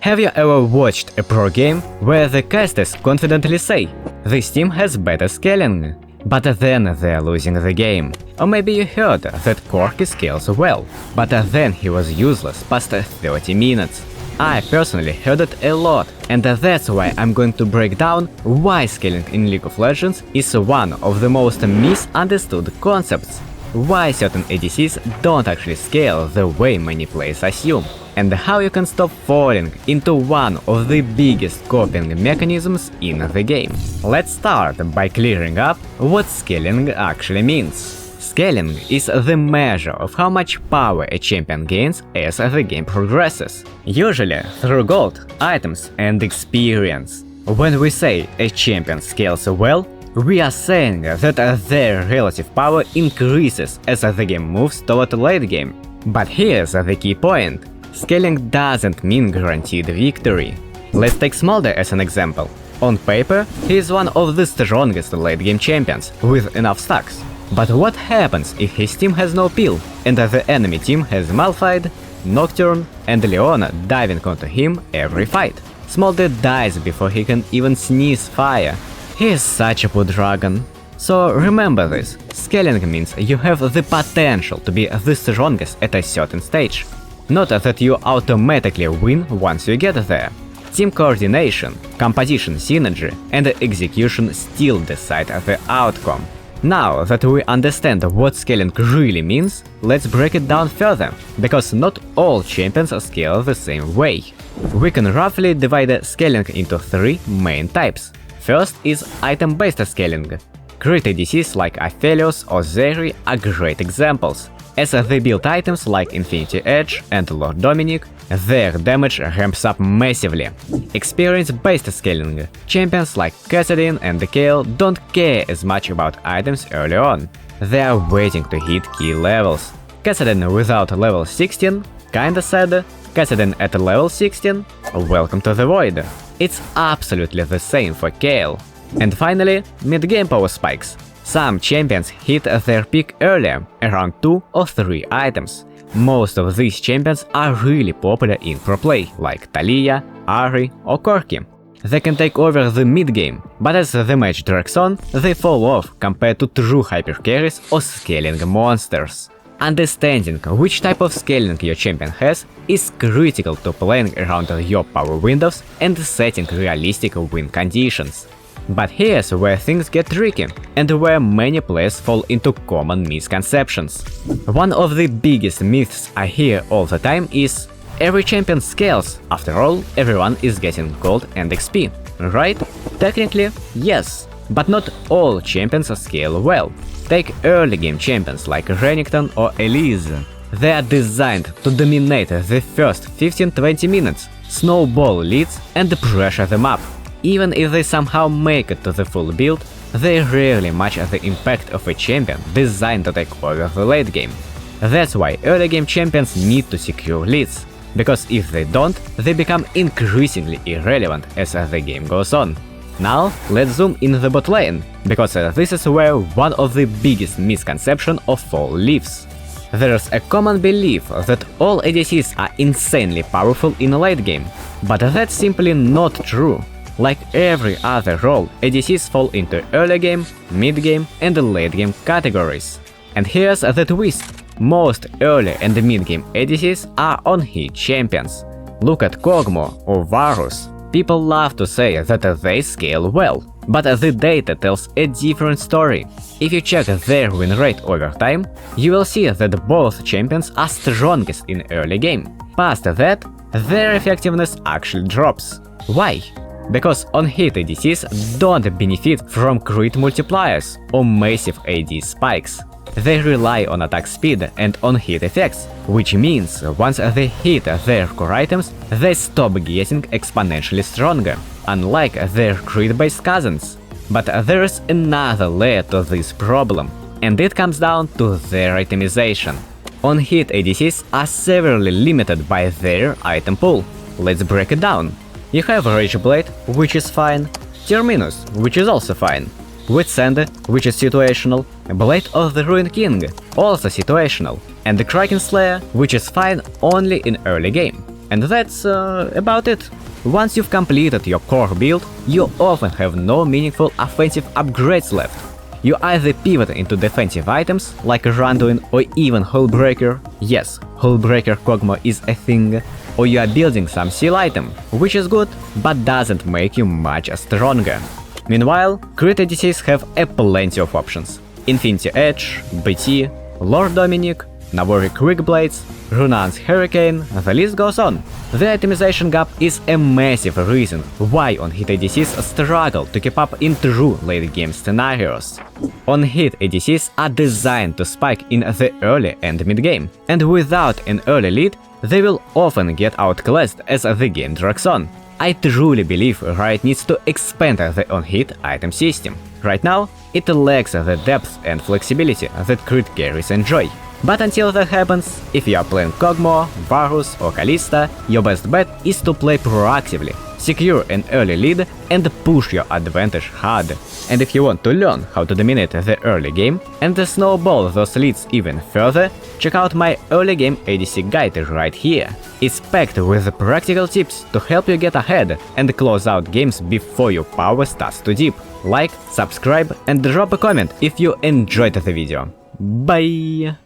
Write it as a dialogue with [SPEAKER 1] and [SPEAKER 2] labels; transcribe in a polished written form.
[SPEAKER 1] Have you ever watched a pro game where the casters confidently say, "This team has better scaling," but then they're losing the game? Or maybe you heard that Corki scales well, but then he was useless past 30 minutes. I personally heard it a lot, and that's why I'm going to break down why scaling in League of Legends is one of the most misunderstood concepts, why certain ADCs don't actually scale the way many players assume, and how you can stop falling into one of the biggest coping mechanisms in the game. Let's start by clearing up what scaling actually means. Scaling is the measure of how much power a champion gains as the game progresses, usually through gold, items and experience. When we say a champion scales well, we are saying that their relative power increases as the game moves toward late game. But here's the key point. Scaling doesn't mean guaranteed victory. Let's take Smolder as an example. On paper, he is one of the strongest late game champions, with enough stacks. But what happens if his team has no peel, and the enemy team has Malphite, Nocturne and Leona diving onto him every fight? Smolder dies before he can even sneeze fire. He is such a poor dragon. So remember this, scaling means you have the potential to be the strongest at a certain stage. Not that you automatically win once you get there. Team coordination, composition synergy and execution still decide the outcome. Now that we understand what scaling really means, let's break it down further, because not all champions scale the same way. We can roughly divide scaling into three main types. First is item-based scaling. Great ADCs like Aphelios or Zeri are great examples. As they build items like Infinity Edge and Lord Dominic, their damage ramps up massively. Experience-based scaling. Champions like Kassadin and Kayle don't care as much about items early on. They are waiting to hit key levels. Kassadin without level 16? Kinda sad. Kassadin at level 16? Welcome to the void. It's absolutely the same for Kayle. And finally, mid-game power spikes. Some champions hit their peak earlier, around 2 or 3 items. Most of these champions are really popular in pro play, like Taliyah, Ahri or Corki. They can take over the mid-game, but as the match drags on, they fall off compared to true hypercarries or scaling monsters. Understanding which type of scaling your champion has is critical to playing around your power windows and setting realistic win conditions. But here's where things get tricky, and where many players fall into common misconceptions. One of the biggest myths I hear all the time is, every champion scales, after all, everyone is getting gold and XP, right? Technically, yes, but not all champions scale well. Take early game champions like Renekton or Elise. They are designed to dominate the first 15-20 minutes, snowball leads and pressure them up. Even if they somehow make it to the full build, they rarely match the impact of a champion designed to take over the late game. That's why early game champions need to secure leads, because if they don't, they become increasingly irrelevant as the game goes on. Now let's zoom in the bot lane, because this is where one of the biggest misconceptions of all lives. There's a common belief that all ADCs are insanely powerful in a late game, but that's simply not true. Like every other role, ADCs fall into early game, mid game and late game categories. And here's the twist. Most early and mid game ADCs are on-hit champions. Look at Kog'Maw or Varus. People love to say that they scale well, but the data tells a different story. If you check their win rate over time, you will see that both champions are strongest in early game. Past that, their effectiveness actually drops. Why? Because on-hit ADCs don't benefit from crit multipliers or massive AD spikes. They rely on attack speed and on-hit effects, which means once they hit their core items, they stop getting exponentially stronger, unlike their crit-based cousins. But there's another layer to this problem, and it comes down to their itemization. On-hit ADCs are severely limited by their item pool. Let's break it down. You have Rage Blade, which is fine, Terminus, which is also fine, Witsend, which is situational, Blade of the Ruined King, also situational, and the Kraken Slayer, which is fine only in early game. And that's about it. Once you've completed your core build, you often have no meaningful offensive upgrades left. You either pivot into defensive items, like Randuin or even Hullbreaker. Yes, Hullbreaker Kog'maw is a thing. Or you are building some seal item, which is good, but doesn't make you much stronger. Meanwhile, crit ADCs have a plenty of options. Infinity Edge, BT, Lord Dominic, Navori Quickblades, Runan's Hurricane, the list goes on. The itemization gap is a massive reason why on-hit ADCs struggle to keep up in true late-game scenarios. On-hit ADCs are designed to spike in the early and mid-game, and without an early lead, they will often get outclassed as the game drags on. I truly believe Riot needs to expand the on-hit item system. Right now, it lacks the depth and flexibility that crit carries enjoy. But until that happens, if you are playing Kog'Maw, Varus or Kalista, your best bet is to play proactively, secure an early lead and push your advantage hard. And if you want to learn how to dominate the early game and to snowball those leads even further, check out my early game ADC guide right here. It's packed with practical tips to help you get ahead and close out games before your power starts to dip. Like, subscribe and drop a comment if you enjoyed the video. Bye!